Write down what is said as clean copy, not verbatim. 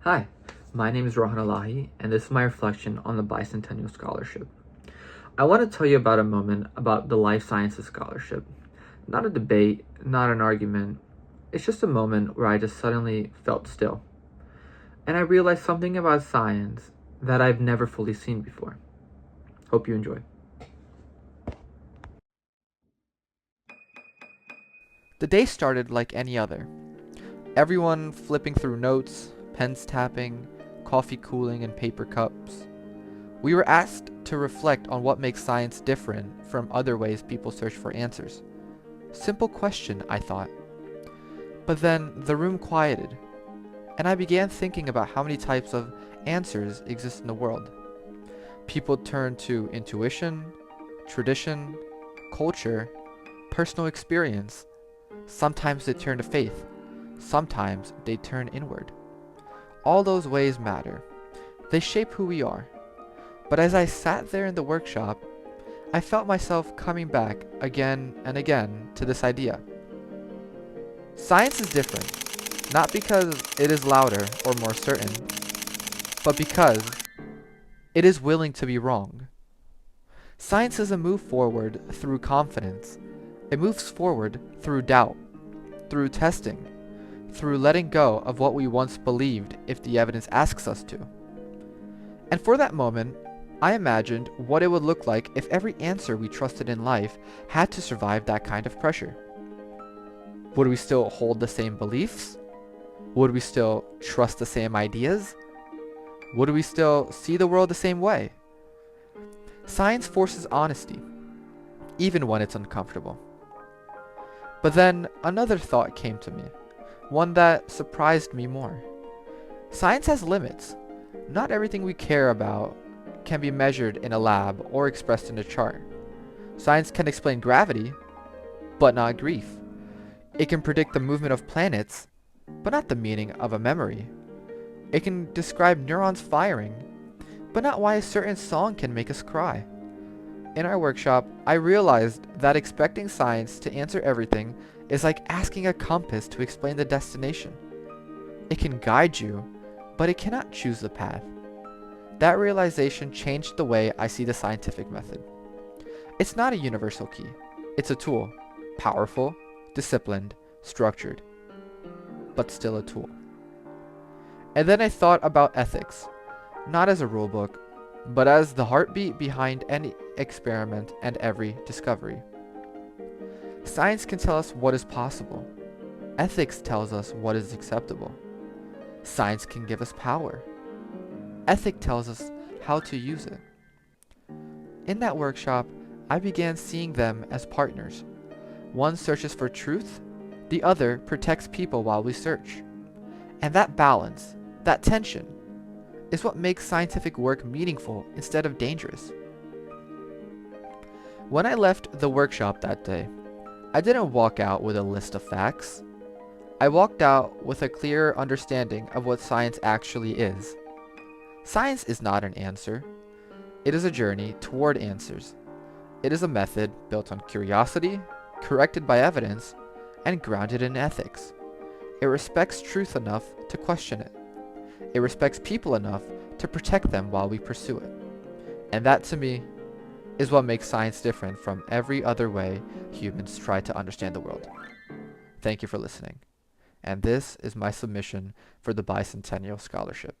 Hi, my name is Rohan Alahi, and this is my reflection on the Bicentennial Scholarship. I want to tell you about a moment about the Life Sciences Scholarship. Not a debate, not an argument. It's just a moment where I just suddenly felt still. And I realized something about science that I've never fully seen before. Hope you enjoy. The day started like any other. Everyone flipping through notes, pens tapping, coffee cooling in paper cups. We were asked to reflect on what makes science different from other ways people search for answers. Simple question, I thought. But then the room quieted, and I began thinking about how many types of answers exist in the world. People turn to intuition, tradition, culture, personal experience. Sometimes they turn to faith. Sometimes they turn inward. All those ways matter. They shape who we are. But as I sat there in the workshop, I felt myself coming back again and again to this idea. Science is different, not because it is louder or more certain, but because it is willing to be wrong. Science is a move forward through confidence. It moves forward through doubt, through testing, through letting go of what we once believed if the evidence asks us to. And for that moment, I imagined what it would look like if every answer we trusted in life had to survive that kind of pressure. Would we still hold the same beliefs? Would we still trust the same ideas? Would we still see the world the same way? Science forces honesty, even when it's uncomfortable. But then another thought came to me, one that surprised me more. Science has limits. Not everything we care about can be measured in a lab or expressed in a chart. Science can explain gravity, but not grief. It can predict the movement of planets, but not the meaning of a memory. It can describe neurons firing, but not why a certain song can make us cry. In our workshop, I realized that expecting science to answer everything is like asking a compass to explain the destination. It can guide you, but it cannot choose the path. That realization changed the way I see the scientific method. It's not a universal key. It's a tool. Powerful, disciplined, structured, but still a tool. And then I thought about ethics, not as a rulebook, but as the heartbeat behind any experiment and every discovery. Science can tell us what is possible. Ethics tells us what is acceptable. Science can give us power. Ethic tells us how to use it. In that workshop, I began seeing them as partners. One searches for truth, the other protects people while we search. And that balance, that tension, is what makes scientific work meaningful instead of dangerous. When I left the workshop that day, I didn't walk out with a list of facts. I walked out with a clearer understanding of what science actually is. Science is not an answer. It is a journey toward answers. It is a method built on curiosity, corrected by evidence, and grounded in ethics. It respects truth enough to question it. It respects people enough to protect them while we pursue it. And that, to me, is what makes science different from every other way humans try to understand the world. Thank you for listening. And this is my submission for the Bicentennial Scholarship.